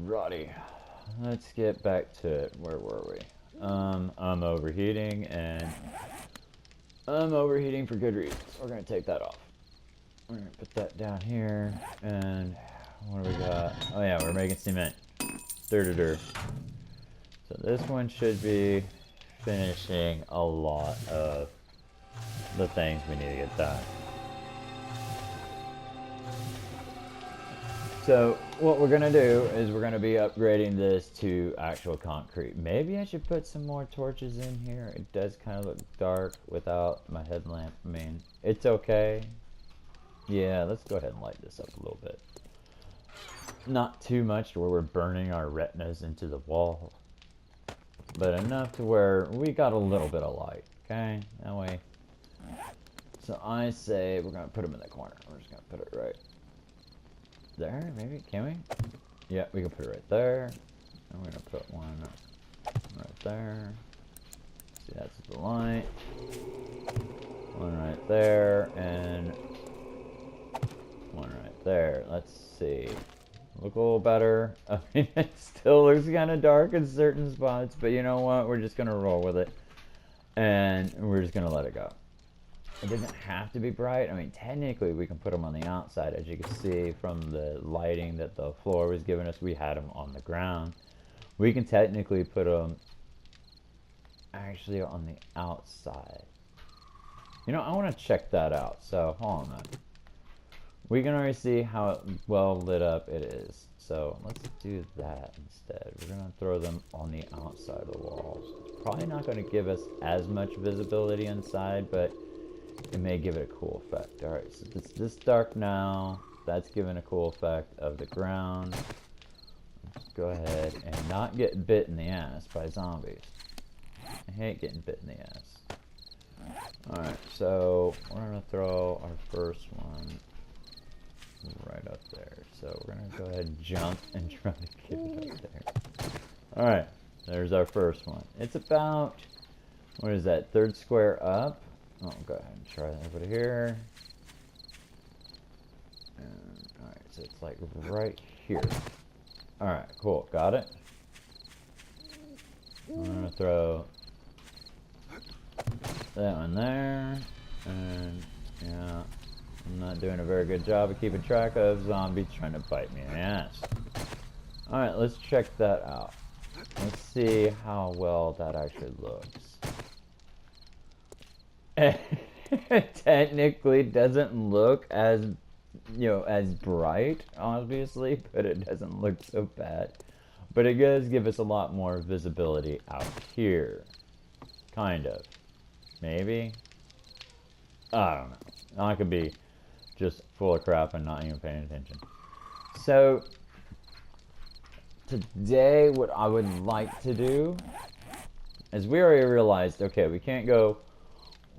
Alrighty, let's get back to it. Where were we? I'm overheating, and I'm overheating for good reasons. We're gonna take that off. We're gonna put that down here, and what do we got? Oh yeah, we're making cement. Dur. So this one should be finishing a lot of the things we need to get done. So what we're gonna do is we're gonna be upgrading this to actual concrete. Maybe I should put some more torches in here. It does kind of look dark without my headlamp. I mean, it's okay. Yeah, let's go ahead and light this up a little bit. Not too much to where we're burning our retinas into the wall, but enough to where we got a little bit of light, okay? That way. So I say we're gonna put them in the corner. We're just gonna put it right there, maybe? Can we? Yeah, we can put it right there. And we're gonna put one right there. See, that's the light. One right there, and one right there. Let's see. Look a little better. I mean, it still looks kind of dark in certain spots, but you know what? We're just gonna roll with it. And we're just gonna let it go. It doesn't have to be bright. I mean, technically we can put them on the outside. As you can see from the lighting that the floor was giving us, we had them on the ground. We can technically put them actually on the outside. You know, I want to check that out. So, hold on a minute. We can already see how well lit up it is. So, let's do that instead. We're going to throw them on the outside of the walls. It's probably not going to give us as much visibility inside, but it may give it a cool effect. Alright, so it's this dark now. That's giving a cool effect of the ground. Let's go ahead and not get bit in the ass by zombies. I hate getting bit in the ass. Alright, so we're going to throw our first one right up there. So we're going to go ahead and jump and try to get it up there. Alright, there's our first one. It's about, what is that, third square up? Oh, go ahead and try that over here. Alright, so it's like right here. Alright, cool. Got it? I'm gonna throw that one there. And, yeah, I'm not doing a very good job of keeping track of zombies trying to bite me in the ass. Alright, let's check that out. Let's see how well that actually looks. It technically doesn't look as, as bright, obviously, but it doesn't look so bad. But it does give us a lot more visibility out here. Kind of. Maybe? I don't know. I could be just full of crap and not even paying attention. So, today what I would like to do is we already realized, okay, we can't go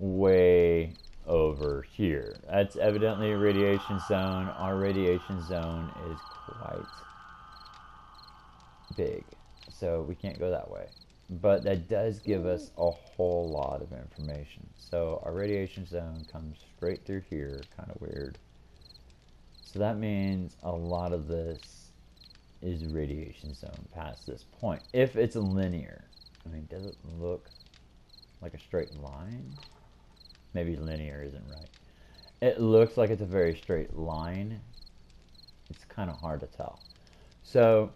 way over here. That's evidently a radiation zone. Our radiation zone is quite big, so we can't go that way. But that does give us a whole lot of information. So our radiation zone comes straight through here, kind of weird. So that means a lot of this is radiation zone past this point. If it's linear. I mean, does it look like a straight line? Maybe linear isn't right. It looks like it's a very straight line. It's kind of hard to tell. So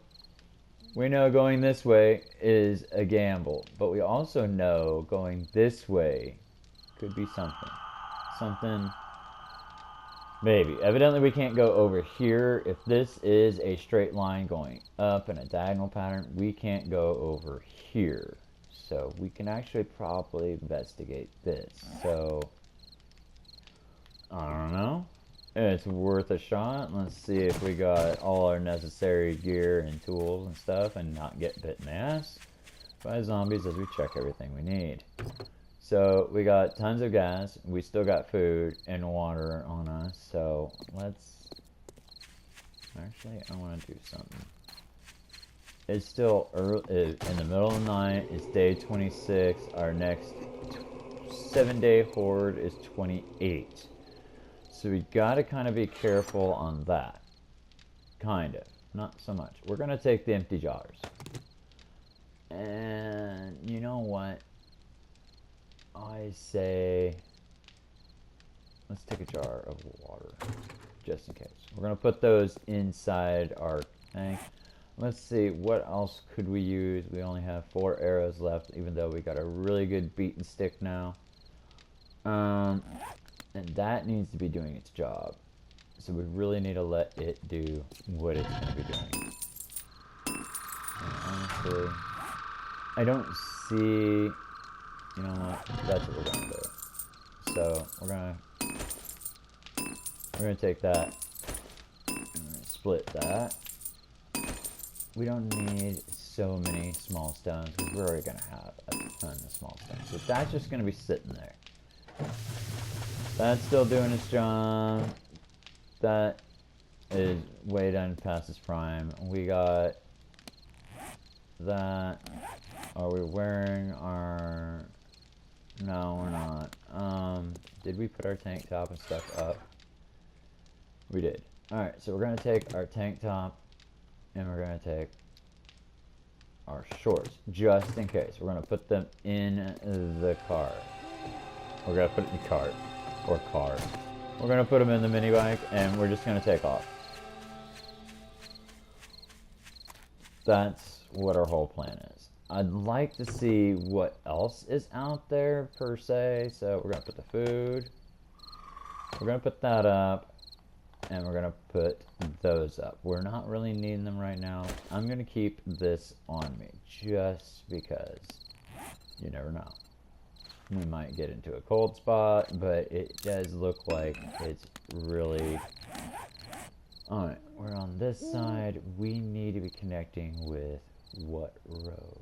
we know going this way is a gamble, but we also know going this way could be something. Something, maybe. Evidently we can't go over here. If this is a straight line going up in a diagonal pattern, we can't go over here. So we can actually probably investigate this. So, I don't know. It's worth a shot. Let's see if we got all our necessary gear and tools and stuff and not get bit in the ass by zombies as we check everything we need. So we got tons of gas. We still got food and water on us. So let's... Actually, I want to do something. It's still early, in the middle of the night. It's day 26. Our next 7-day horde is 28. So we gotta kind of be careful on that. Kind of. not so much. We're gonna take the empty jars. And you know what? I say, let's take a jar of water, just in case. We're gonna put those inside our tank. Let's see, what else could we use? We only have 4 arrows left, even though we got a really good beaten stick now. And that needs to be doing its job. So we really need to let it do what it's gonna be doing. And honestly, I don't see, you know what, that's what we're gonna do. So we're gonna take that, and we're gonna split that. We don't need so many small stones, because we're already gonna have a ton of small stones. So that's just gonna be sitting there. That's still doing its job. That is way done past its prime. We got that. Are we wearing our... No, we're not. Did we put our tank top and stuff up? We did. Alright, so we're gonna take our tank top and we're gonna take our shorts, just in case. We're gonna put them in the car. We're gonna put it in the cart, or car. We're gonna put them in the mini bike and we're just gonna take off. That's what our whole plan is. I'd like to see what else is out there per se. So we're gonna put the food. We're gonna put that up. And we're gonna put those up. We're not really needing them right now. I'm gonna keep this on me just because you never know. We might get into a cold spot, but it does look like it's really... Alright, we're on this side. We need to be connecting with what road?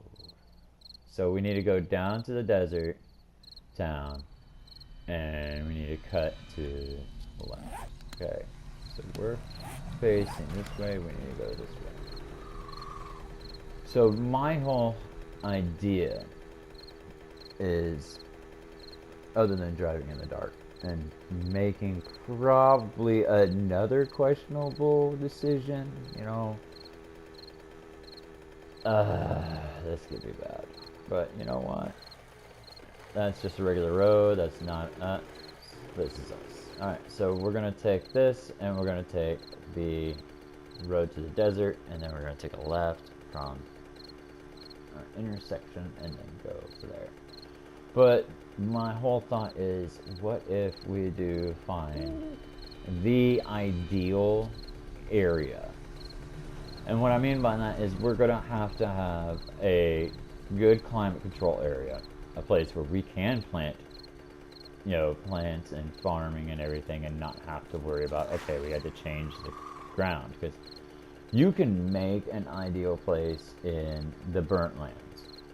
So we need to go down to the desert town, and we need to cut to the left. Okay, so we're facing this way. We need to go this way. So my whole idea is, other than driving in the dark and making probably another questionable decision, you know, this could be bad, but you know what, that's just a regular road. That's not us. This is us. Alright, so we're gonna take this and we're gonna take the road to the desert, and then we're gonna take a left from our intersection and then go to there. But my whole thought is, what if we do find the ideal area? And what I mean by that is we're gonna have to have a good climate control area, a place where we can plant, you know, plants and farming and everything, and not have to worry about, okay, we had to change the ground. Because you can make an ideal place in the burnt lands.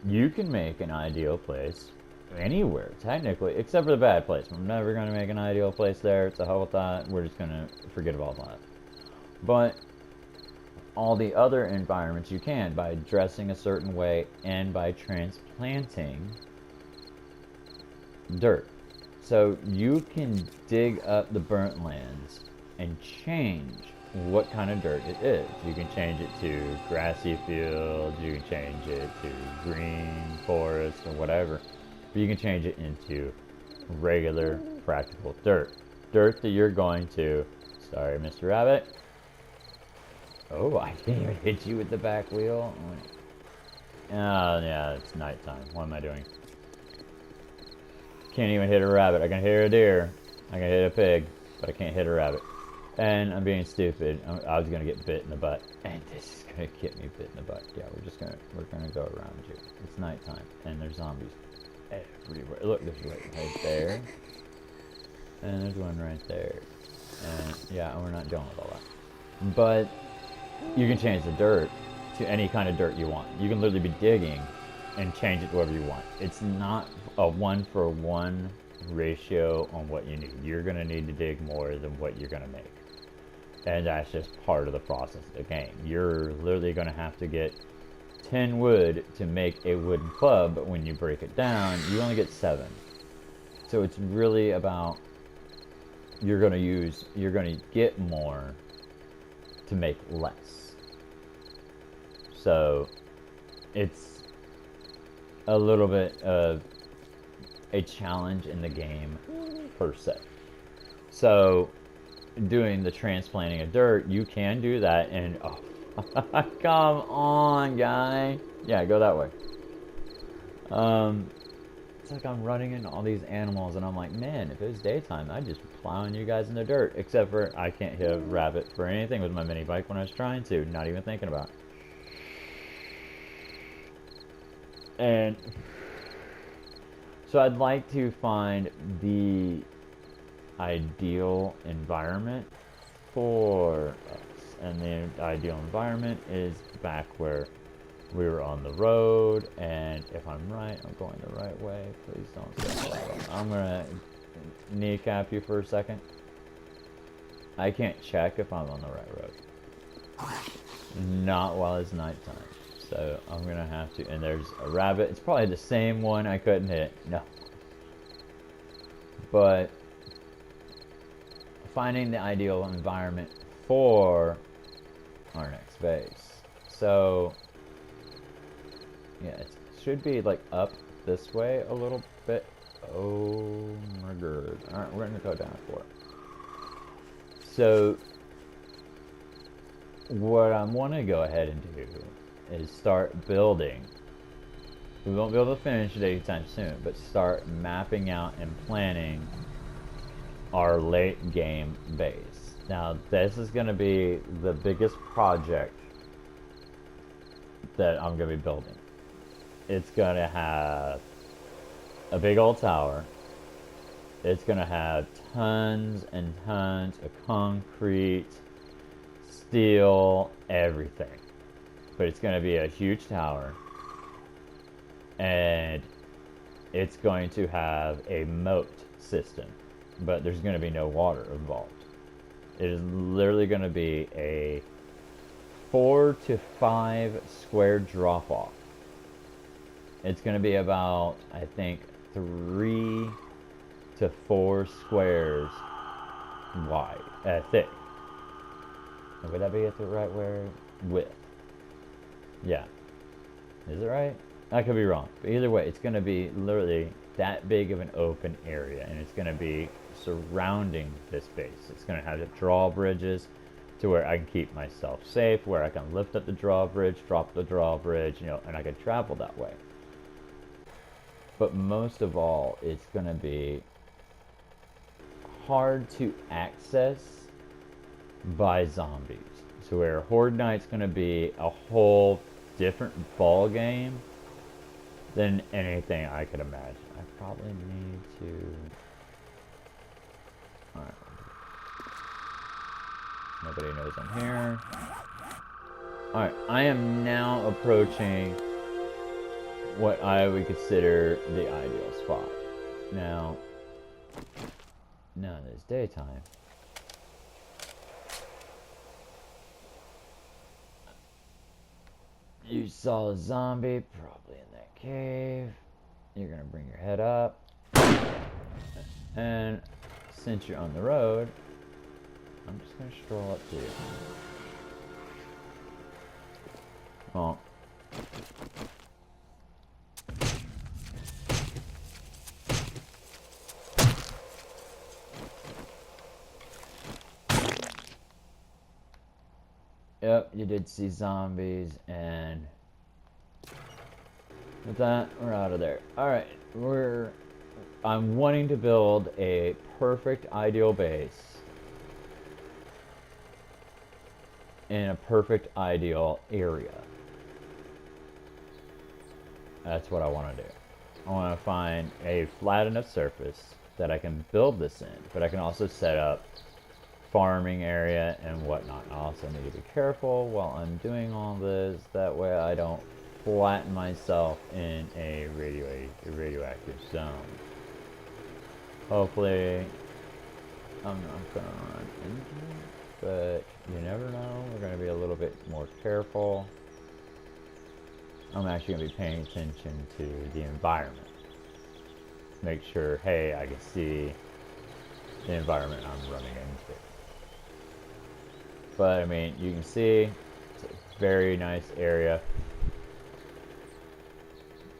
You can make an ideal place anywhere, technically, except for the bad place. We're never going to make an ideal place there. It's a whole thought. We're just going to forget about that. But all the other environments you can, by dressing a certain way and by transplanting dirt. So you can dig up the burnt lands and change what kind of dirt it is. You can change it to grassy fields, you can change it to green forest or whatever. But you can change it into regular, practical dirt. Dirt that you're going to... Sorry, Mr. Rabbit. Oh, I didn't even hit you with the back wheel. Oh, yeah, it's nighttime. What am I doing? Can't even hit a rabbit. I can hit a deer. I can hit a pig, but I can't hit a rabbit. And I'm being stupid. I was gonna get bit in the butt, and this is gonna get me bit in the butt. Yeah, we're gonna go around you. It's nighttime, and there's zombies everywhere. Look, there's one right there, and there's one right there. And yeah, we're not dealing with all that. But you can change the dirt to any kind of dirt you want. You can literally be digging and change it to whatever you want. It's not a 1-for-1 ratio on what you need. You're gonna need to dig more than what you're gonna make. And that's just part of the process of the game. You're literally gonna have to get 10 wood to make a wooden club, but when you break it down, you only get 7. So it's really about, you're gonna get more to make less. So it's a little bit of a challenge in the game per se. So doing the transplanting of dirt, you can do that, and oh, come on, guy. Yeah, go that way. It's like I'm running into all these animals, and I'm like, man, if it was daytime, I'd just be plowing you guys in the dirt. Except for I can't hit a rabbit for anything with my mini bike when I was trying to. Not even thinking about it. And so I'd like to find the ideal environment for us. And the ideal environment is back where we were on the road, and if I'm right, I'm going the right way. Please don't say that. I'm gonna kneecap you for a second. I can't check if I'm on the right road. Not while it's nighttime. So I'm gonna have to, and there's a rabbit. It's probably the same one I couldn't hit. No. But finding the ideal environment for our next base. So yeah, it should be like up this way a little bit. Oh my god. Alright, we're gonna go down for it. So what I want to go ahead and do is start building. We won't be able to finish it anytime soon, but start mapping out and planning our late game base. Now this is going to be the biggest project that I'm going to be building. It's going to have a big old tower. It's going to have tons and tons of concrete, steel, everything. But it's going to be a huge tower. And it's going to have a moat system. But there's going to be no water involved. It is literally going to be a 4 to 5 square drop off. It's going to be about, I think, 3 to 4 squares wide, thick. Would that be the right word? Width. Yeah. Is it right? I could be wrong. But either way, it's going to be literally that big of an open area, and it's going to be surrounding this base. It's going to have drawbridges to where I can keep myself safe, where I can lift up the drawbridge, drop the drawbridge, you know, and I can travel that way. But most of all, it's going to be hard to access by zombies. So where Horde Night's going to be a whole different ball game than anything I could imagine. I probably need to... Alright. Nobody knows I'm here. Alright, I am now approaching what I would consider the ideal spot. Now that it's daytime, you saw a zombie probably in that cave. You're gonna bring your head up, and since you're on the road, I'm just gonna stroll up to you. Well, yep, you did see zombies, and with that, we're out of there. Alright, I'm wanting to build a perfect ideal base in a perfect ideal area. That's what I want to do. I want to find a flat enough surface that I can build this in, but I can also set up farming area and whatnot. I also need to be careful while I'm doing all this, that way I don't flatten myself in a radioactive zone. Hopefully I'm not gonna run into it, but you never know. We're gonna be a little bit more careful. I'm actually gonna be paying attention to the environment. Make sure, hey, I can see the environment I'm running into. But I mean, you can see It's a very nice area.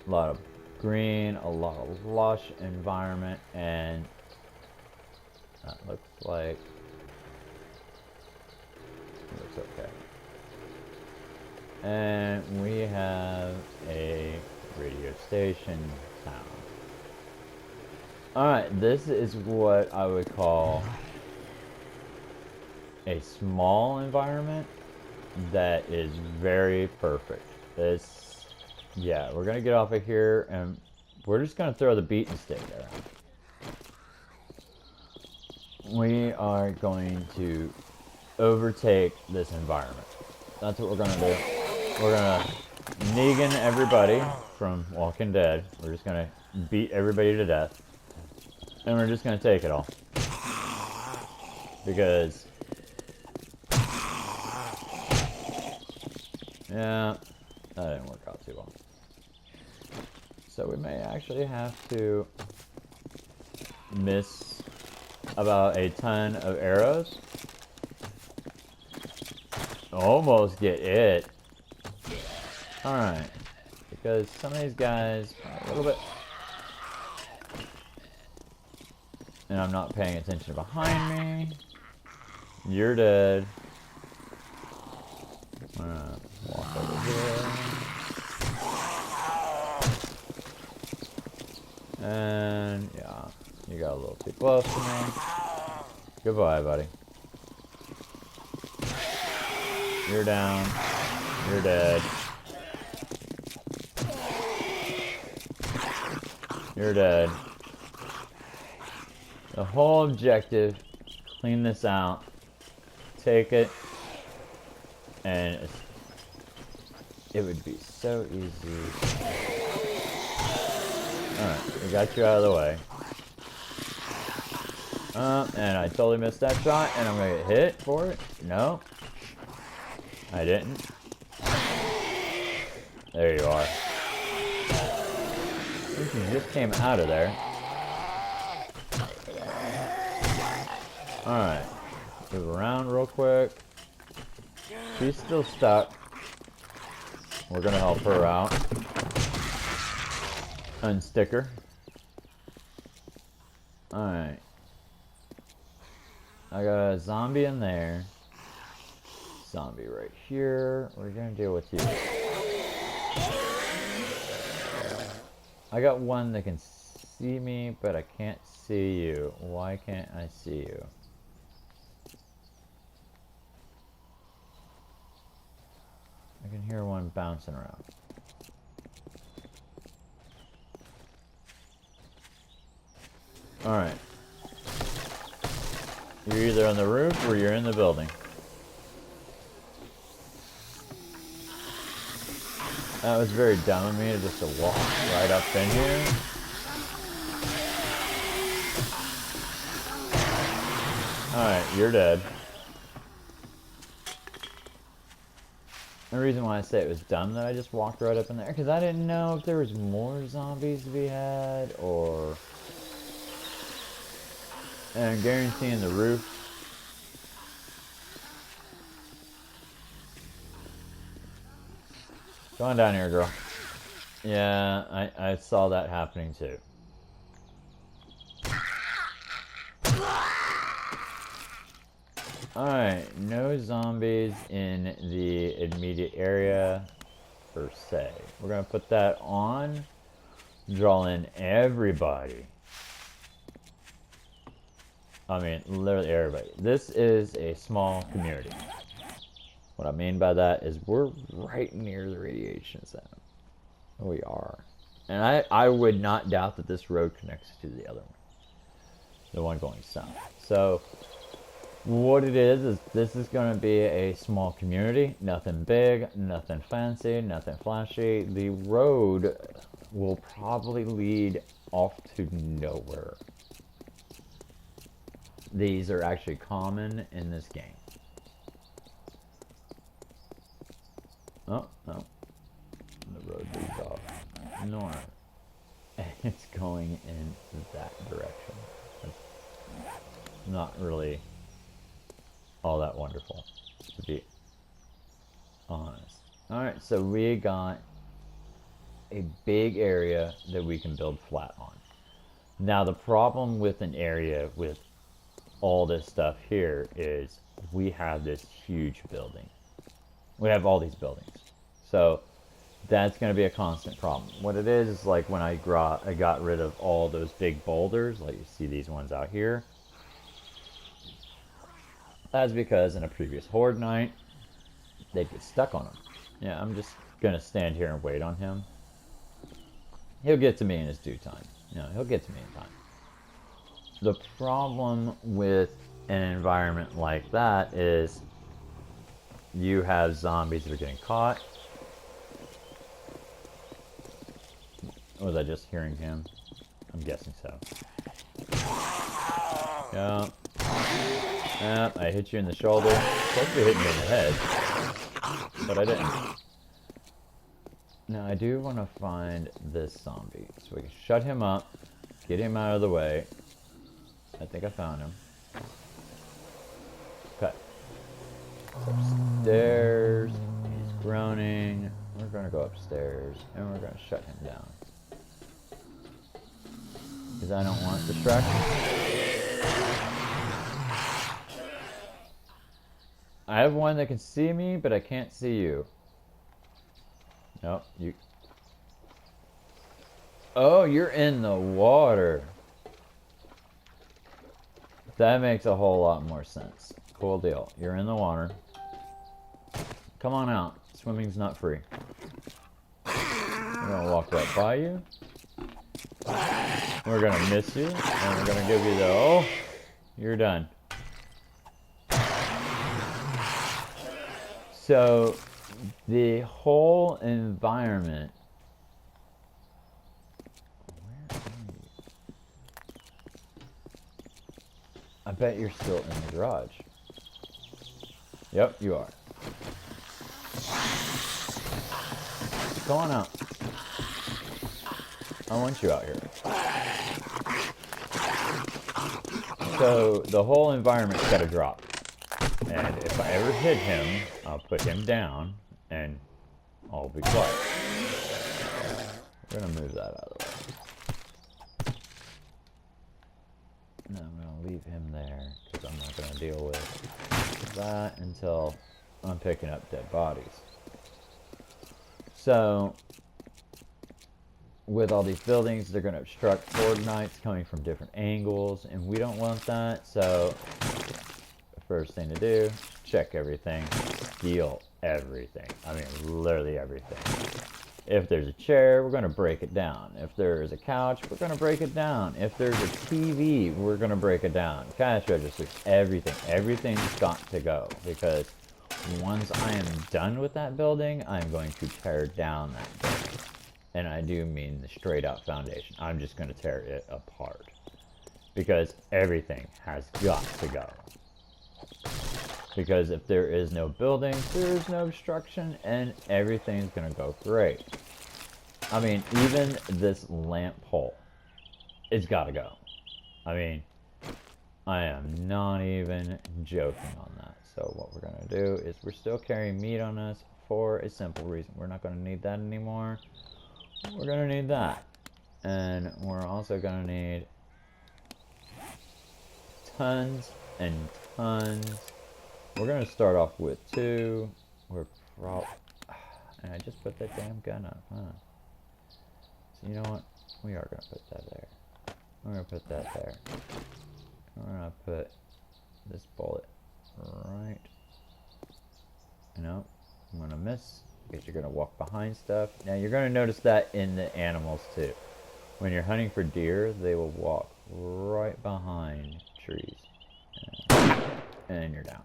A lot of green, a lot of lush environment, and that looks like it looks okay. And we have a radio station town. Alright, this is what I would call a small environment that is very perfect. Yeah, we're gonna get off of here and we're just gonna throw the beat and stick there. We are going to overtake this environment. That's what we're gonna do. We're gonna Negan everybody from Walking Dead. We're just gonna beat everybody to death. And we're just gonna take it all. Because yeah, that didn't work out too well. So we may actually have to miss about a ton of arrows. Almost get it. Alright. Because some of these guys are a little bit... And I'm not paying attention behind me. You're dead. Walk over here. And yeah, you got a little too close to me. Goodbye, buddy. You're down. You're dead. You're dead. The whole objective, clean this out, take it, and it would be so easy. Alright, we got you out of the way. And I totally missed that shot, and I'm gonna get hit for it. No. I didn't. There you are. You just came out of there. Alright. Move around real quick. She's still stuck. We're gonna help her out. Unstick her. Alright. I got a zombie in there. Zombie right here. We're gonna deal with you. I got one that can see me, but I can't see you. Why can't I see you? I can hear one bouncing around. Alright. You're either on the roof or you're in the building. That was very dumb of me just to walk right up in here. Alright, you're dead. The reason why I say it was dumb that I just walked right up in there, because I didn't know if there was more zombies to be had, or... And I'm guaranteeing the roof. Go on down here, girl. Yeah, I saw that happening too. Alright, no zombies in the immediate area per se. We're gonna put that on. Draw in everybody. I mean, literally everybody. This is a small community. What I mean by that is we're right near the radiation center. We are. And I would not doubt that this road connects to the other one. The one going south. So, what it is this is going to be a small community. Nothing big, nothing fancy, nothing flashy. The road will probably lead off to nowhere. These are actually common in this game. Oh, no. The road leads off north. And it's going in that direction. That's not really all that wonderful to be honest. Alright, so we got a big area that we can build flat on. Now the problem with an area with all this stuff here is we have this huge building. We have all these buildings. So that's going to be a constant problem. What it is like when I got rid of all those big boulders, like you see these ones out here. That's because in a previous horde night, they'd get stuck on them. Yeah, I'm just going to stand here and wait on him. He'll get to me in his due time. You know, he'll get to me in time. The problem with an environment like that is you have zombies that are getting caught. Was I just hearing him? I'm guessing so. Yeah. Yeah, I hit you in the shoulder. Supposed to be hitting me in the head. But I didn't. Now I do want to find this zombie. So we can shut him up. Get him out of the way. I think I found him. Okay. Upstairs. He's groaning. We're going to go upstairs. And we're going to shut him down. Because I don't want distraction. I have one that can see me, but I can't see you. Nope, you... Oh, you're in the water. That makes a whole lot more sense. Cool deal. You're in the water. Come on out. Swimming's not free. We're gonna walk right by you. We're gonna miss you. And we're gonna give you the... Oh! You're done. So, the whole environment... Where are you? I bet you're still in the garage. Yep, you are. Come on out. I want you out here. So, the whole environment's gotta drop. And if I ever hit him, I'll put him down, and I'll be quiet. We're gonna move that out of the way. And I'm gonna leave him there, because I'm not gonna deal with that until I'm picking up dead bodies. So, with all these buildings, they're gonna obstruct horde knights coming from different angles, and we don't want that, so... First thing to do, check everything, steal everything. I mean, literally everything. If there's a chair, we're going to break it down. If there's a couch, we're going to break it down. If there's a TV, we're going to break it down. Cash registers, everything. Everything's got to go. Because once I am done with that building, I'm going to tear down that building. And I do mean the straight out foundation. I'm just going to tear it apart. Because everything has got to go. Because if there is no building, there is no obstruction, and everything's gonna go great. I mean, even this lamp pole, it's gotta go. I mean, I am not even joking on that. So what we're gonna do is we're still carrying meat on us for a simple reason. We're not gonna need that anymore. We're gonna need that. And we're also gonna need tons and tons. We're gonna start off with 2. We're and I just put that damn gun up, huh? So you know what? We are gonna put that there. We're gonna put that there. We're gonna put this bullet right. No, I'm gonna miss because you're gonna walk behind stuff. Now you're gonna notice that in the animals too. When you're hunting for deer, they will walk right behind trees. And you're down.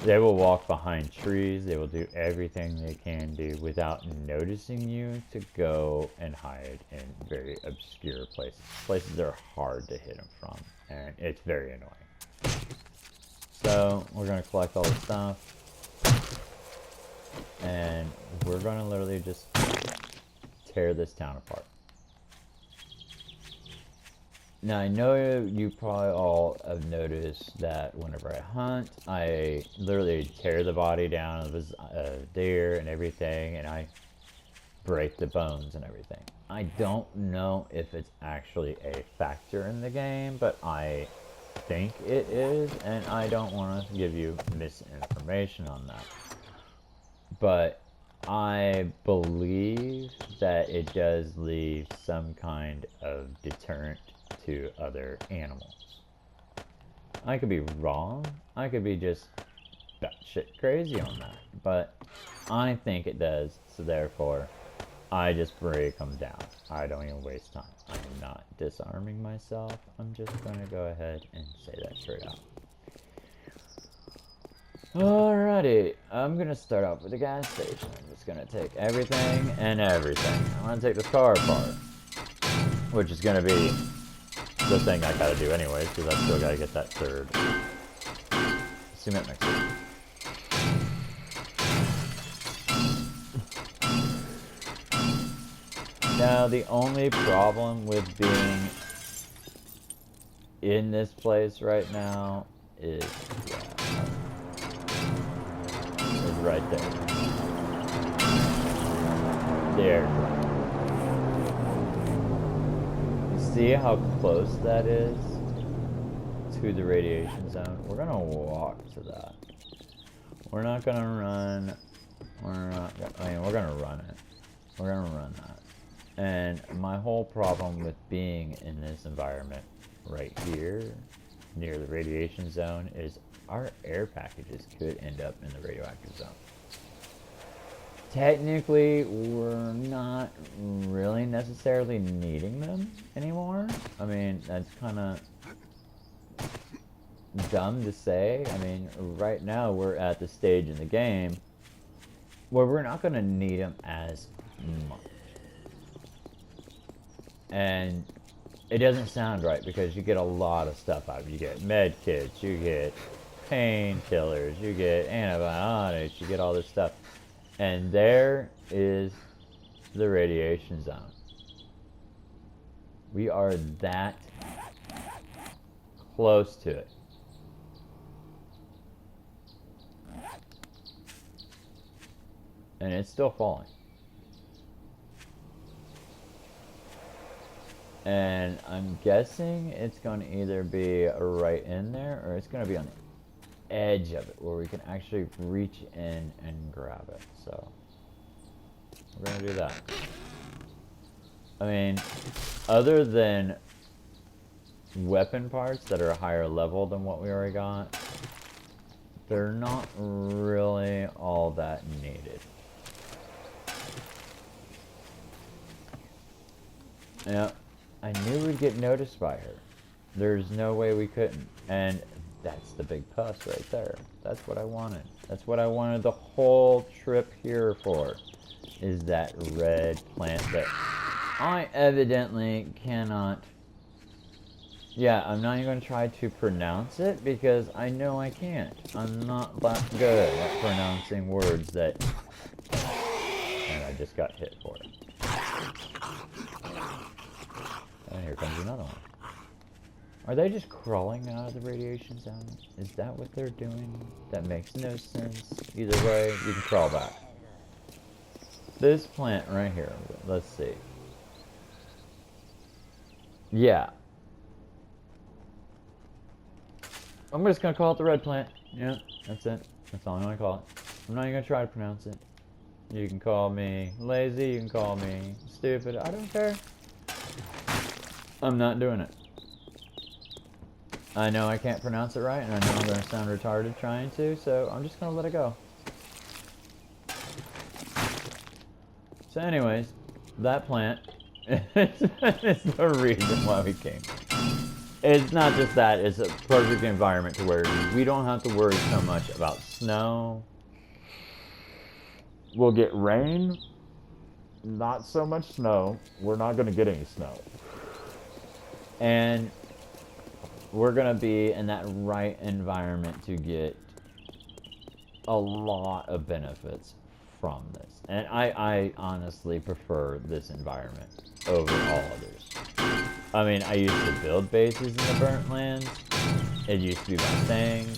They will walk behind trees. They will do everything they can do without noticing you to go and hide in very obscure places. Places that are hard to hit them from. And it's very annoying. So, we're going to collect all this stuff. And we're going to literally just tear this town apart. Now, I know you probably all have noticed that whenever I hunt, I literally tear the body down of a deer and everything, and I break the bones and everything. I don't know if it's actually a factor in the game, but I think it is, and I don't want to give you misinformation on that. But I believe that it does leave some kind of deterrent to other animals. I could be wrong. I could be just batshit crazy on that. But I think it does, so therefore, I just break them down. I don't even waste time. I'm not disarming myself. I'm just going to go ahead and say that straight out. Alrighty, I'm gonna start off with the gas station. I'm just gonna take everything and everything. I'm gonna take this car apart, which is gonna be the thing I gotta do anyways, because I still gotta get that third cement mixer. Now, the only problem with being in this place right now is, right there. There. You see how close that is to the radiation zone? We're gonna walk to that. We're not gonna run. We're gonna run it. We're gonna run that. And my whole problem with being in this environment right here, near the radiation zone, is our air packages could end up in the radioactive zone. Technically, we're not really necessarily needing them anymore. I mean, that's kind of dumb to say. I mean, right now we're at the stage in the game where we're not going to need them as much. And it doesn't sound right because you get a lot of stuff out of it. You get med kits, you get painkillers, you get antibiotics, you get all this stuff. And there is the radiation zone. We are that close to it. And it's still falling. And I'm guessing it's going to either be right in there or it's going to be on the edge of it where we can actually reach in and grab it. So we're going to do that. I mean, other than weapon parts that are a higher level than what we already got, they're not really all that needed. Yeah. I knew we'd get noticed by her. There's no way we couldn't. And that's the big plus right there. That's what I wanted. That's what I wanted the whole trip here for. Is that red plant that I evidently cannot... Yeah, I'm not even going to try to pronounce it because I know I can't. I'm not that good at pronouncing words that... And I just got hit for it. And here comes another one. Are they just crawling out of the radiation zone? Is that what they're doing? That makes no sense. Either way, you can crawl back. This plant right here, let's see. Yeah. I'm just gonna call it the red plant. Yeah, that's it. That's all I'm gonna call it. I'm not even gonna try to pronounce it. You can call me lazy, you can call me stupid, I don't care. I'm not doing it. I know I can't pronounce it right, and I know I'm going to sound retarded trying to, so I'm just going to let it go. So anyways, that plant is the reason why we came. It's not just that, it's a perfect environment to where we don't have to worry so much about snow. We'll get rain, not so much snow. We're not going to get any snow. And we're going to be in that right environment to get a lot of benefits from this. And I honestly prefer this environment over all others. I mean, I used to build bases in the burnt lands. It used to be my thing.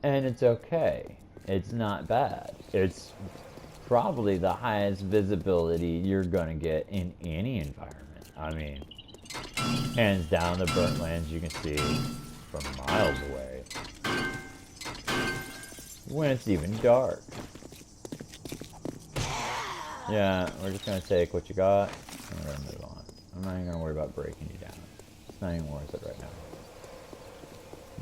And it's okay. It's not bad. It's probably the highest visibility you're gonna get in any environment. I mean, hands down, the burnt lands you can see from miles away. When it's even dark. Yeah, we're just gonna take what you got, and we're gonna move on. I'm not even gonna worry about breaking you down. It's not even worth it right now.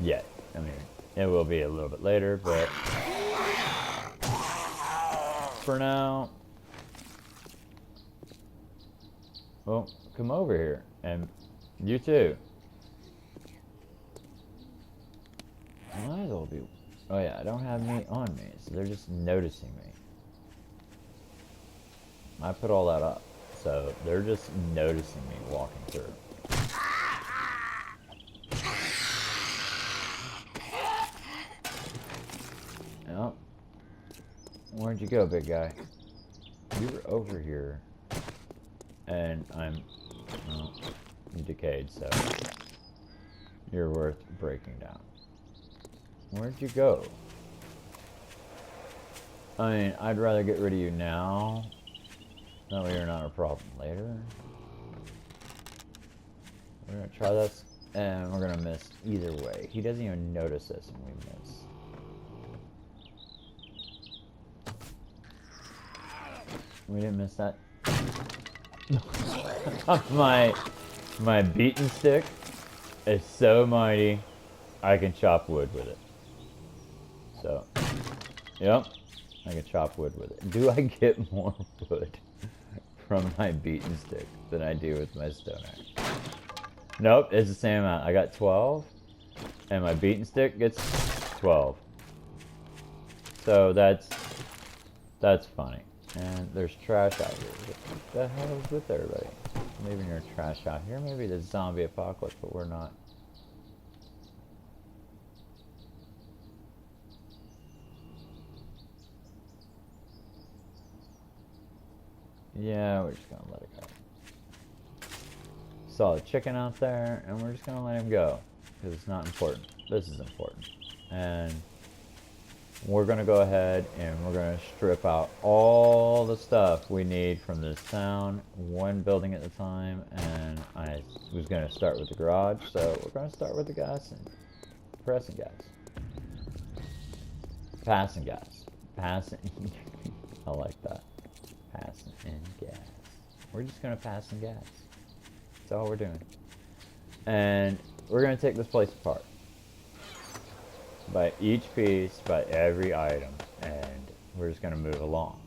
Yet. I mean, it will be a little bit later, but for now, well, come over here, and you too. Might as well be. Oh yeah, I don't have meat on me, so they're just noticing me. I put all that up, so they're just noticing me walking through. Yep. Where'd you go, big guy? You were over here, and well, you decayed, so you're worth breaking down. Where'd you go? I mean, I'd rather get rid of you now. That way you're not a problem later. We're gonna try this, and we're gonna miss either way. He doesn't even notice us, and we miss. We didn't miss that. My beaten stick is so mighty, I can chop wood with it. So, yep, I can chop wood with it. Do I get more wood from my beaten stick than I do with my stone axe? Nope, it's the same amount. I got 12, and my beaten stick gets 12. So that's funny. And there's trash out here. What the hell is with everybody? Leaving your trash out here. Maybe the zombie apocalypse, but we're not. Yeah, we're just gonna let it go. Saw a chicken out there, and we're just gonna let him go. Because it's not important. This is important. And we're gonna go ahead and we're gonna strip out all the stuff we need from this town, one building at a time, and I was gonna start with the garage, so we're gonna start with the gas and pressing gas. Passing gas. Passing. I like that. Passing in gas. We're just gonna pass some gas. That's all we're doing. And we're gonna take this place apart. By each piece, by every item, and we're just gonna move along.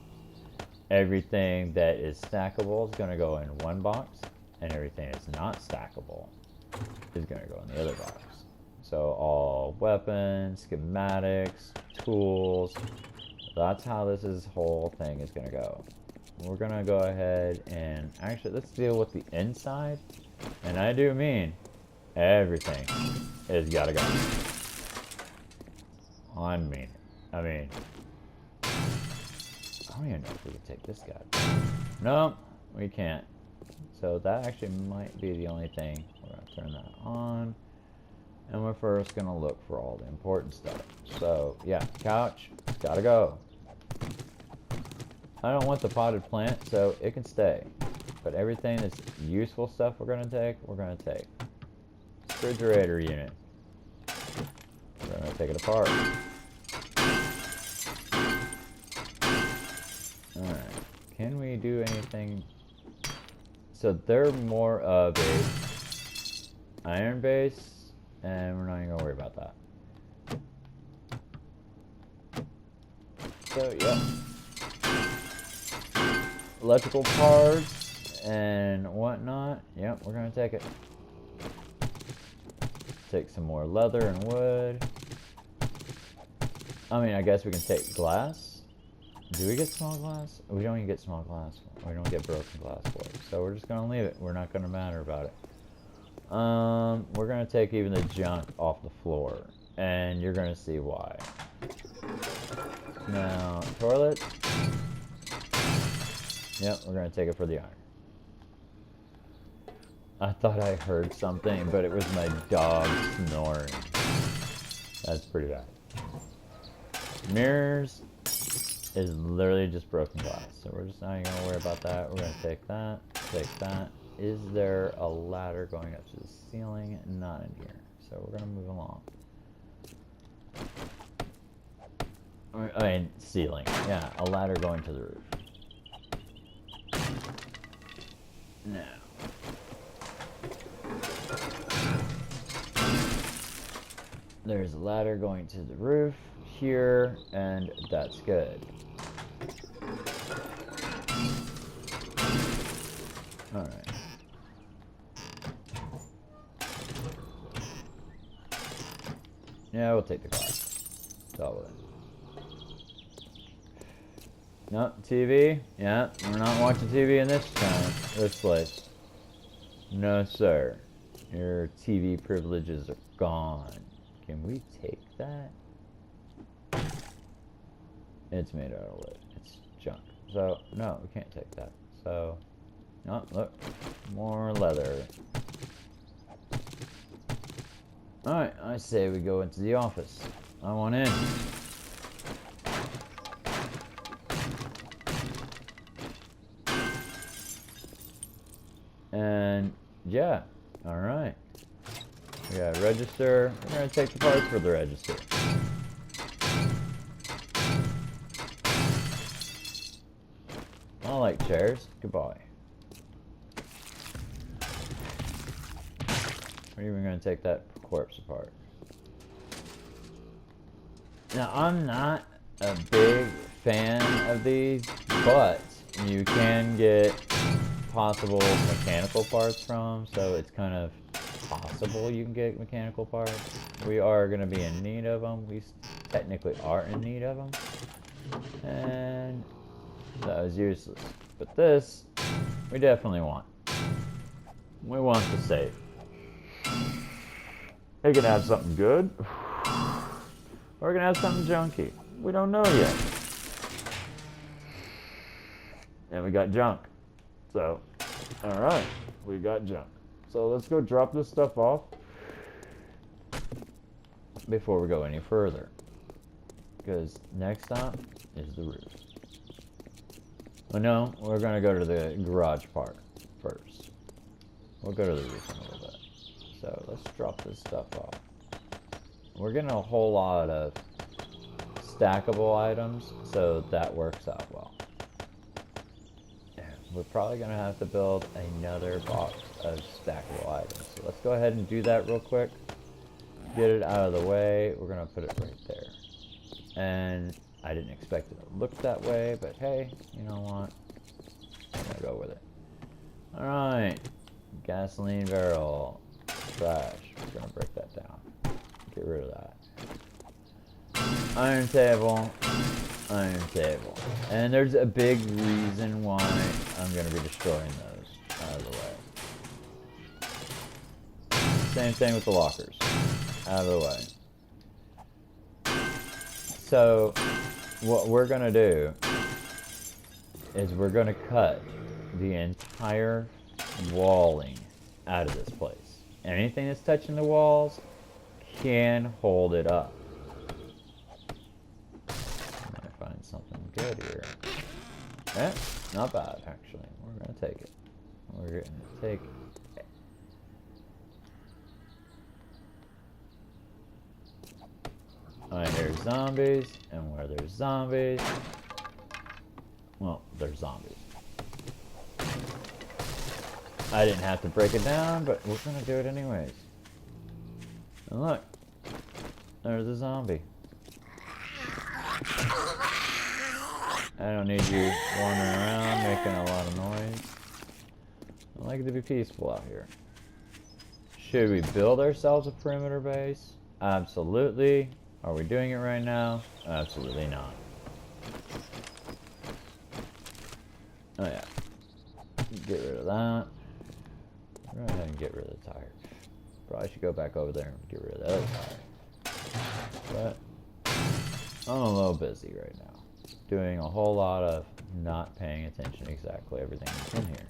Everything that is stackable is gonna go in one box, and everything that's not stackable is gonna go in the other box. So all weapons, schematics, tools, that's how this whole thing is gonna go. We're gonna go ahead and actually let's deal with the inside, and I do mean everything is gotta go. I mean, I don't even know if we can take this guy. No, we can't. So that actually might be the only thing. We're gonna turn that on, and we're first gonna look for all the important stuff. So yeah, couch, gotta go. I don't want the potted plant, so it can stay. But everything that's useful stuff we're gonna take, we're gonna take. Refrigerator unit. We're gonna take it apart. Alright. Can we do anything? So they're more of a iron base, and we're not even gonna worry about that. So yeah. Electrical parts and whatnot. Yep, we're gonna take it. Take some more leather and wood. I mean, I guess we can take glass. Do we get small glass? We don't even get small glass. We don't get broken glass for it. So we're just gonna leave it. We're not gonna matter about it. We're gonna take even the junk off the floor, and you're gonna see why. Now, toilet. Yep, we're gonna take it for the iron. I thought I heard something, but it was my dog snoring. That's pretty bad. Mirrors is literally just broken glass, so we're just not even gonna worry about that. We're gonna take that, take that. Is there a ladder going up to the ceiling? Not in here, so we're gonna move along. I mean, ceiling. Yeah, a ladder going to the roof. Now. There's a ladder going to the roof here, and that's good. Alright. Yeah, we'll take the glass. Deal with it. No, TV? Yeah, we're not watching TV in this place. No, sir. Your TV privileges are gone. Can we take that? It's made out of wood. It's junk. So, no, we can't take that. So, oh, look. More leather. Alright, I say we go into the office. I want in. And, yeah. Alright. We got a register. We're going to take the parts for the register. I don't like chairs. Goodbye. We're even going to take that corpse apart. Now, I'm not a big fan of these, but you can get possible mechanical parts from, so it's kind of possible you can get mechanical parts. We are going to be in need of them. We technically are in need of them. And that was useless. But this, we definitely want. We want to save. We're going to have something good. Or we're going to have something junky. We don't know yet. And we got junk. So, alright. We got junk. So let's go drop this stuff off before we go any further. Because next stop is the roof. Oh no, we're going to go to the garage part first. We'll go to the roof in a little bit. So let's drop this stuff off. We're getting a whole lot of stackable items, so that works out well. We're probably going to have to build another box of stackable items. So let's go ahead and do that real quick. Get it out of the way. We're going to put it right there. And I didn't expect it to look that way, but hey, you know what? I'm going to go with it. Alright. Gasoline barrel. Trash. We're going to break that down. Get rid of that. Iron table. Iron table. And there's a big reason why I'm going to be destroying those out of the way. Same thing with the lockers. Out of the way. So, what we're going to do is we're going to cut the entire walling out of this place. Anything that's touching the walls can hold it up. Find something good here. Eh, not bad actually. We're gonna take it. We're gonna take it. Alright, there's zombies, and where there's zombies, well, there's zombies. I didn't have to break it down, but we're gonna do it anyways. And look, there's a zombie. I don't need you wandering around making a lot of noise. I like it to be peaceful out here. Should we build ourselves a perimeter base? Absolutely. Are we doing it right now? Absolutely not. Oh yeah. Get rid of that. Go ahead and get rid of the tire. Probably should go back over there and get rid of the other tire. But I'm a little busy right now. doing a whole lot of not paying attention to exactly everything that's in here.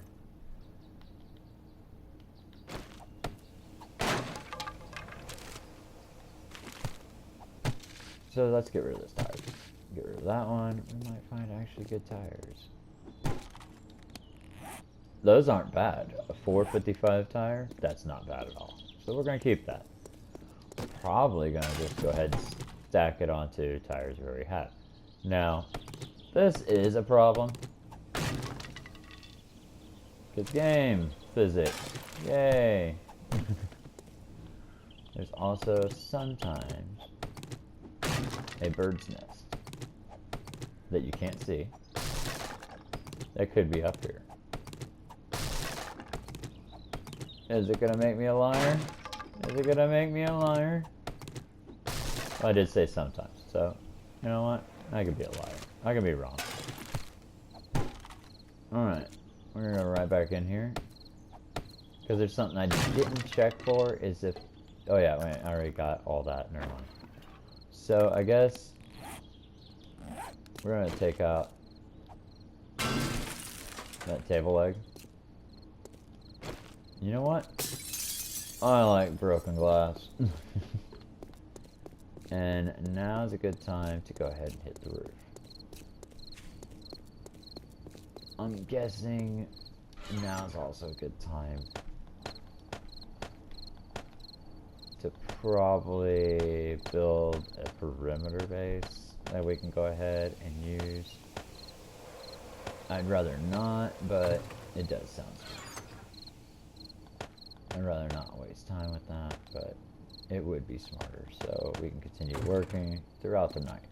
So let's get rid of this tire. Get rid of that one. We might find actually good tires. Those aren't bad. A 455 tire, that's not bad at all. So we're going to keep that. We're probably going to just go ahead and stack it onto tires we already have. Now, this is a problem. Good game. Physics. Yay. There's also sometimes a bird's nest that you can't see. That could be up here. Is it gonna make me a liar? Is it gonna make me a liar? Well, I did say sometimes, so you know what? I could be a liar. I can be wrong. Alright, we're gonna go right back in here. Because there's something I didn't check for is if... Oh yeah, wait, I already got all that. Never mind. So I guess we're gonna take out that table leg. You know what? I like broken glass. And now's a good time to go ahead and hit the roof. I'm guessing now's also a good time to probably build a perimeter base that we can go ahead and use. I'd rather not, but it does sound smart. I'd rather not waste time with that, but it would be smarter, so we can continue working throughout the night.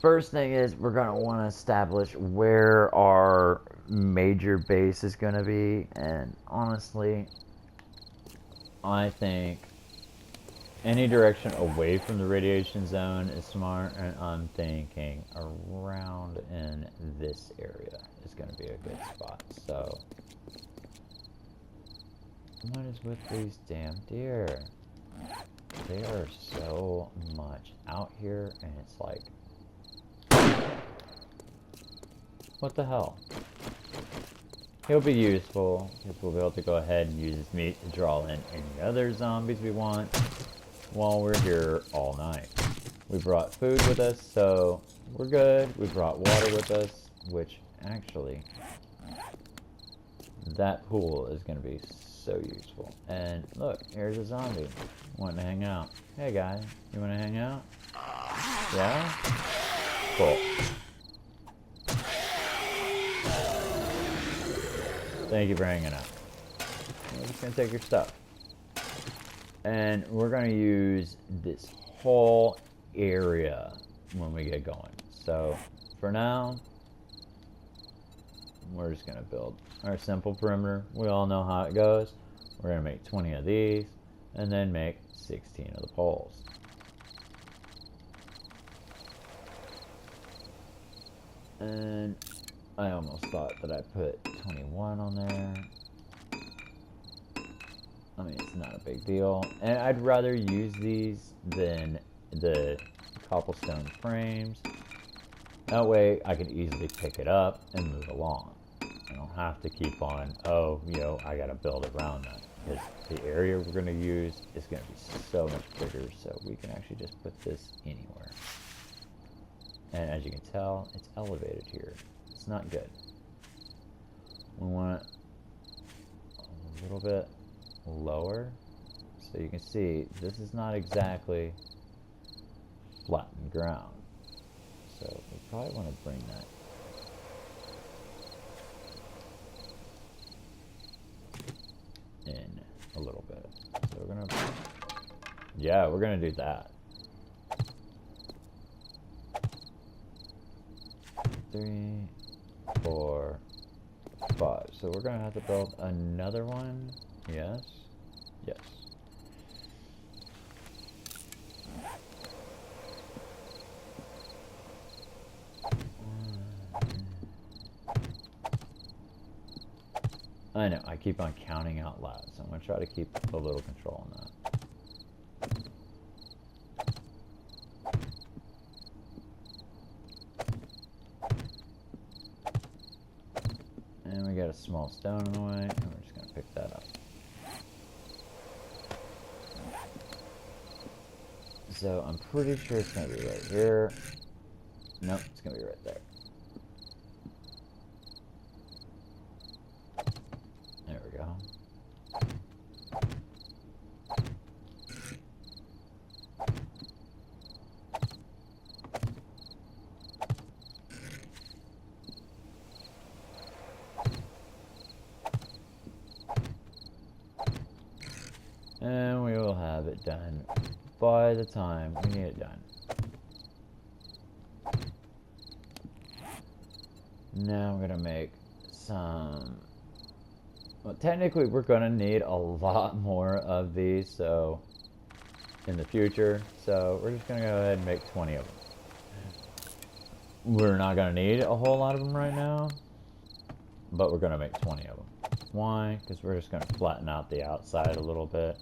First thing is, we're going to want to establish where our major base is going to be, and honestly, I think any direction away from the radiation zone is smart, and I'm thinking around in this area is going to be a good spot. So, what is with these damn deer? They are so much out here, and it's like, what the hell? He'll be useful, because we'll be able to go ahead and use his meat to draw in any other zombies we want while we're here all night. We brought food with us, so we're good. We brought water with us, which actually, that pool is going to be so useful. And look, here's a zombie wanting to hang out. Hey guy, you want to hang out? Yeah? Cool. Thank you for hanging out. We're just going to take your stuff. And we're going to use this whole area when we get going. So, for now, we're just going to build our simple perimeter. We all know how it goes. We're going to make 20 of these, and then make 16 of the poles. And I almost thought that I put 21 on there. I mean, it's not a big deal. And I'd rather use these than the cobblestone frames. That way, I can easily pick it up and move along. I don't have to keep on, oh, you know, I gotta build around that. Because the area we're gonna use is gonna be so much bigger, so we can actually just put this anywhere. And as you can tell, it's elevated here. It's not good. We want it a little bit lower, so you can see this is not exactly flattened ground. So we probably want to bring that in a little bit. So we're gonna, yeah, we're gonna do that. 3, 4, 5. So we're gonna have to build another one. Yes. Yes. I know, I keep on counting out loud, so I'm gonna try to keep a little control on that. And we got a small stone in the way, and we're just gonna pick that up. So I'm pretty sure it's gonna be right here. Nope, it's gonna be right there. There we go. And we will have it done by the time we need it done. Now I'm gonna make some... Well, technically we're gonna need a lot more of these, so... in the future, so we're just gonna go ahead and make 20 of them. We're not gonna need a whole lot of them right now, but we're gonna make 20 of them. Why? Because we're just gonna flatten out the outside a little bit.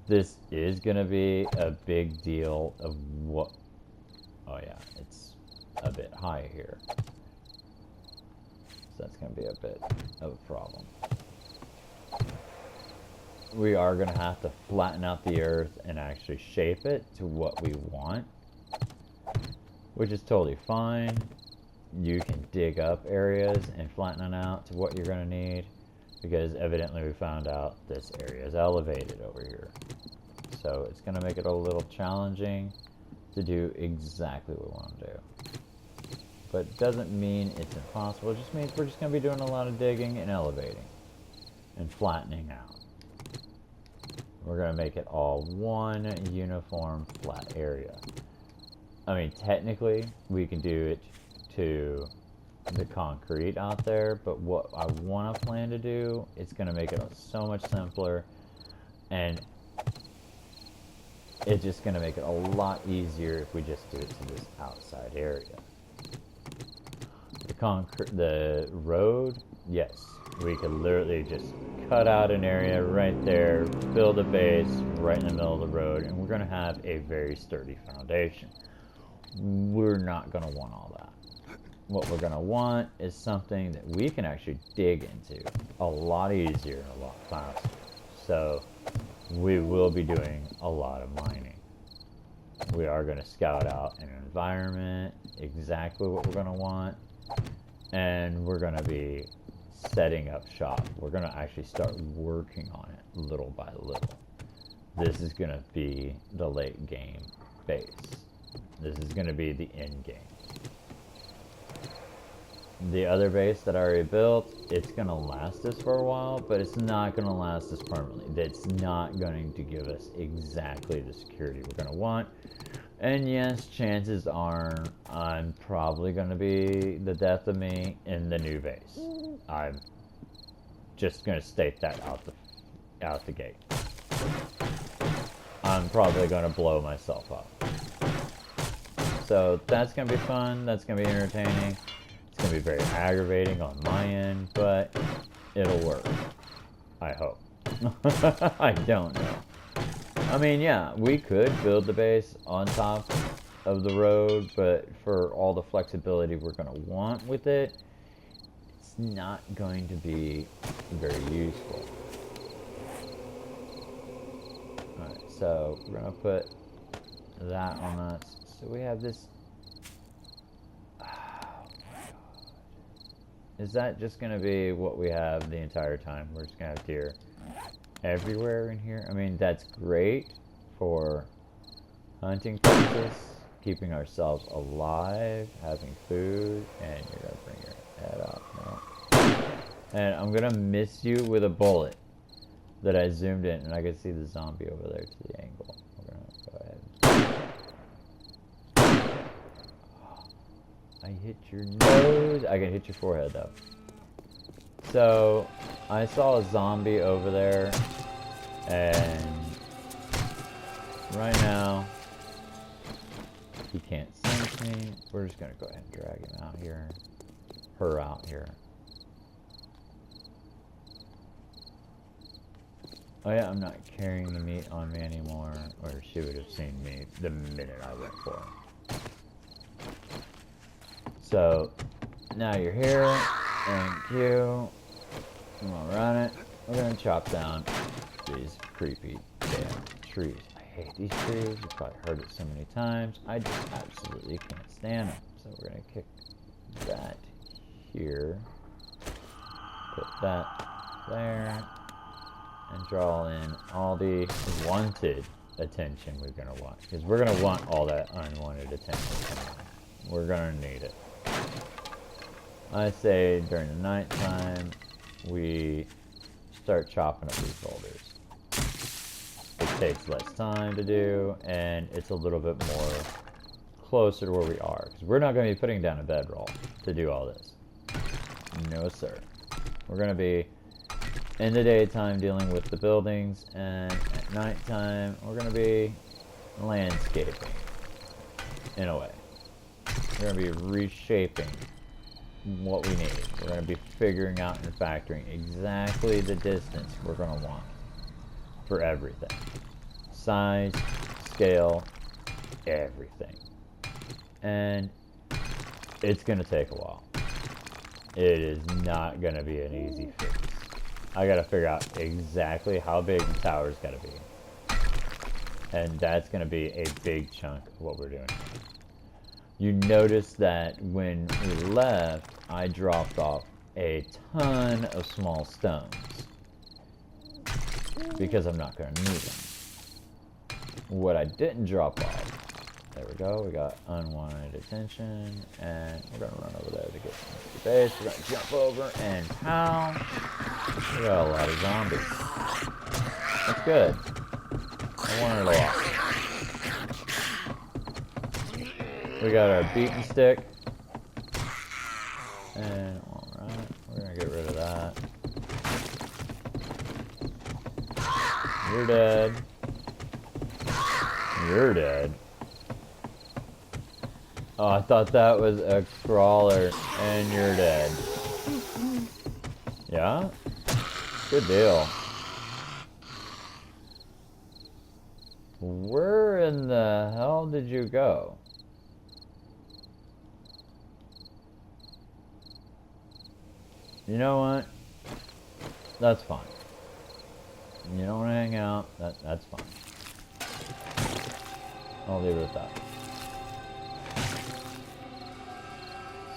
This is gonna be a big deal of what... Oh yeah, it's a bit high here. So that's gonna be a bit of a problem. We are gonna have to flatten out the earth and actually shape it to what we want, which is totally fine. You can dig up areas and flatten it out to what you're gonna need, because evidently we found out this area is elevated over here. So it's gonna make it a little challenging to do exactly what we want to do. But it doesn't mean it's impossible, it just means we're just gonna be doing a lot of digging and elevating and flattening out. We're gonna make it all one uniform flat area. I mean, technically, we can do it to the concrete out there, but what I want to plan to do, it's gonna make it so much simpler, and it's just gonna make it a lot easier if we just do it to this outside area. The road, yes, we could literally just cut out an area right there, build a base right in the middle of the road, and we're gonna have a very sturdy foundation. We're not gonna want all that. What we're gonna want is something that we can actually dig into a lot easier and a lot faster. So we will be doing a lot of mining. We are gonna scout out an environment, exactly what we're gonna want, and we're gonna be setting up shop. We're gonna actually start working on it little by little. This is gonna be the late game base. This is gonna be the end game. The other base that I already built, it's gonna last us for a while, but it's not gonna last us permanently. That's not going to give us exactly the security we're gonna want. And yes, chances are I'm probably gonna be the death of me in the new base. I'm just gonna state that out the gate. I'm probably gonna blow myself up. So that's gonna be fun, that's gonna be entertaining. It's gonna be very aggravating on my end, but it'll work. I hope. I don't know. I mean, yeah, we could build the base on top of the road, but for all the flexibility we're gonna want with it, it's not going to be very useful. Alright, so we're gonna put that on us. So we have this. Oh my god. Is that just gonna be what we have the entire time? We're just gonna have deer everywhere in here? I mean, that's great for hunting purposes, keeping ourselves alive, having food, and you're gonna bring your head up. No. And I'm gonna miss you with a bullet that I zoomed in, and I can see the zombie over there to the angle. We're gonna go ahead. I hit your nose. I can hit your forehead though. So I saw a zombie over there, and right now he can't sense me. We're just gonna go ahead and drag him out here, her out here. Oh yeah, I'm not carrying the meat on me anymore, or she would have seen me the minute I went for her. So now you're here. Thank you. I'm gonna run it. We're gonna chop down these creepy damn trees. I hate these trees. You've probably heard it so many times. I just absolutely can't stand them. So we're gonna kick that here. Put that there. And draw in all the wanted attention we're gonna want. Because we're gonna want all that unwanted attention coming on. We're gonna need it. I say during the nighttime, we start chopping up these boulders. It takes less time to do, and it's a little bit more closer to where we are. Because we're not going to be putting down a bedroll to do all this. No, sir. We're going to be in the daytime dealing with the buildings, and at nighttime, we're going to be landscaping, in a way. We're going to be reshaping what we need. We're going to be figuring out and factoring exactly the distance we're going to want for everything. Size, scale, everything. And it's going to take a while. It is not going to be an easy fix. I got to figure out exactly how big the tower's got to be. And that's going to be a big chunk of what we're doing here. You notice that when we left, I dropped off a ton of small stones because I'm not going to need them. What I didn't drop off, there we go, we got unwanted attention, and we're going to run over there to get some of the base. We're going to jump over and pow. We got a lot of zombies. That's good. I wanted a lot. We got our beaten stick. And, alright, we're gonna get rid of that. You're dead. You're dead. Oh, I thought that was a crawler, and you're dead. Yeah? Good deal. Where in the hell did you go? You know what? That's fine. You don't want to hang out, that's fine. I'll leave it at that.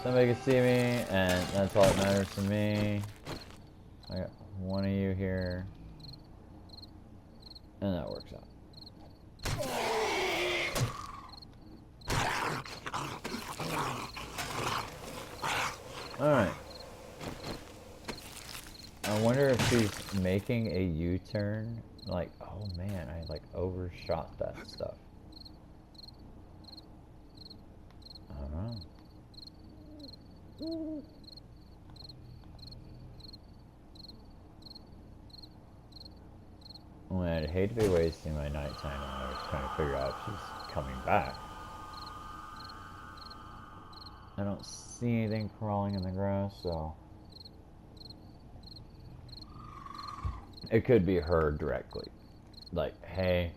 Somebody can see me, and that's all that matters to me. I got one of you here. And that works out. Alright. I wonder if she's making a U-turn. Like, oh man, I like overshot that stuff. I don't know. Well, I'd hate to be wasting my nighttime on her trying to figure out if she's coming back. I don't see anything crawling in the grass, so... It could be her directly. Like, hey...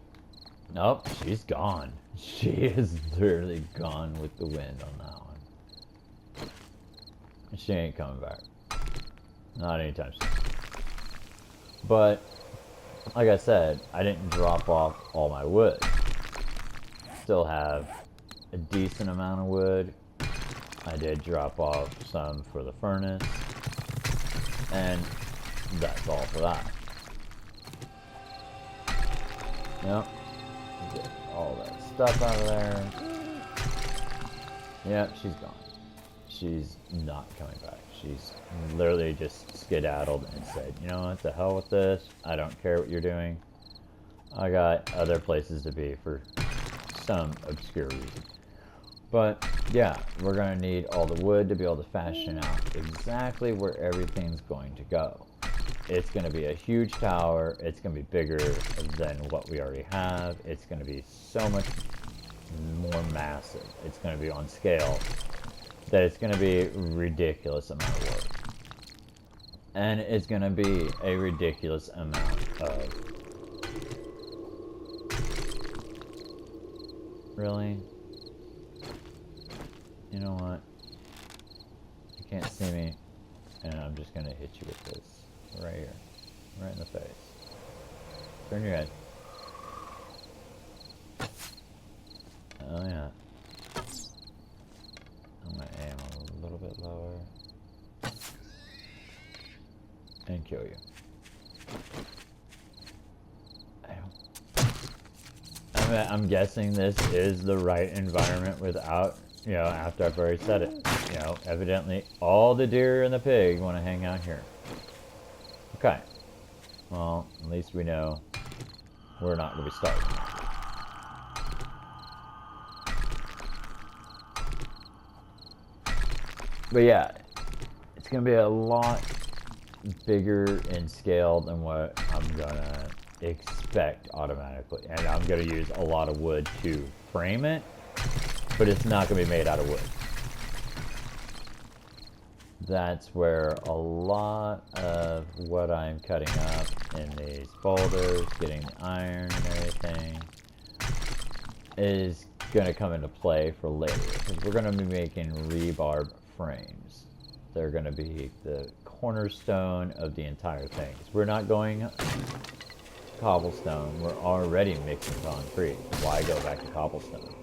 Nope, she's gone. She is literally gone with the wind on that one. She ain't coming back. Not anytime soon. But, like I said, I didn't drop off all my wood. Still have a decent amount of wood. I did drop off some for the furnace. And that's all for that. Yep. Get all that stuff out of there. Yep, she's gone. She's not coming back. She's literally just skedaddled and said, you know what, the hell with this. I don't care what you're doing. I got other places to be for some obscure reason. But, yeah, we're going to need all the wood to be able to fashion out exactly where everything's going to go. It's going to be a huge tower. It's going to be bigger than what we already have. It's going to be so much more massive. It's going to be on scale that it's going to be a ridiculous amount of work. And it's going to be a ridiculous amount of... Really? You know what? You can't see me I'm just gonna hit you with this right here, right in the face. Turn your head. Oh yeah. I'm gonna aim a little bit lower and kill you. I'm guessing this is the right environment without, you know, after I've already said it. You know, evidently all the deer and the pig want to hang out here. Okay. Well, at least we know we're not going to be starving. But yeah, it's going to be a lot bigger in scale than what I'm going to expect automatically. And I'm going to use a lot of wood to frame it, but it's not going to be made out of wood. That's where a lot of what I'm cutting up in these boulders, getting the iron and everything, is going to come into play for later. Because we're going to be making rebar frames. They're going to be the cornerstone of the entire thing. We're not going cobblestone. We're already mixing concrete. Why go back to cobblestone?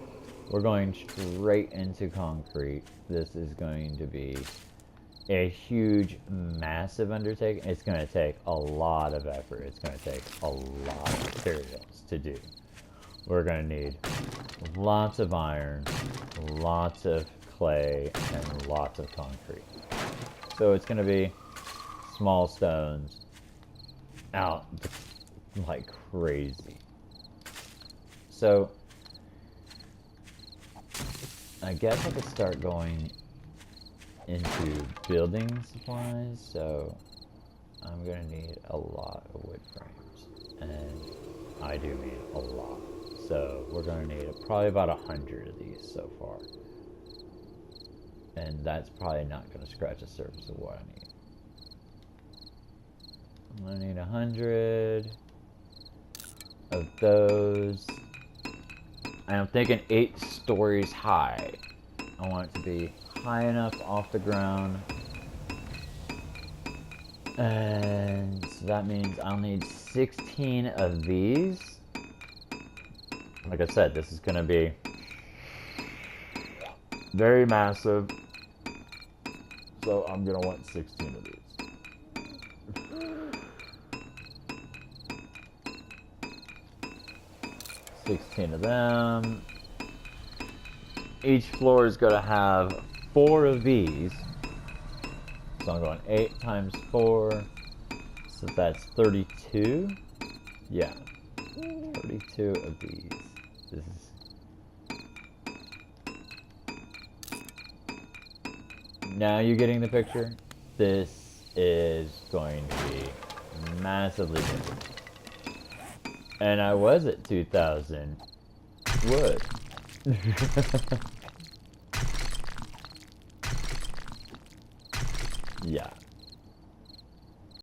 We're going straight into concrete. This is going to be a huge, massive undertaking. It's going to take a lot of effort. It's going to take a lot of materials to do. We're going to need lots of iron, lots of clay, and lots of concrete. So it's going to be small stones out like crazy. So I guess I could start going into building supplies. So I'm gonna need a lot of wood frames, and I do need a lot. So we're gonna need probably about 100 of these so far, and that's probably not gonna scratch the surface of what I need. I'm gonna need 100 of those. I'm thinking 8 stories high. I want it to be high enough off the ground. And so that means I'll need 16 of these. Like I said, this is gonna be very massive. So I'm gonna want 16 of these. 16 of them. Each floor is going to have 4 of these. So I'm going 8 times 4. So that's 32. Yeah. 32 of these. This is... Now you're getting the picture? This is going to be massively big. And I was at 2,000 wood. Yeah.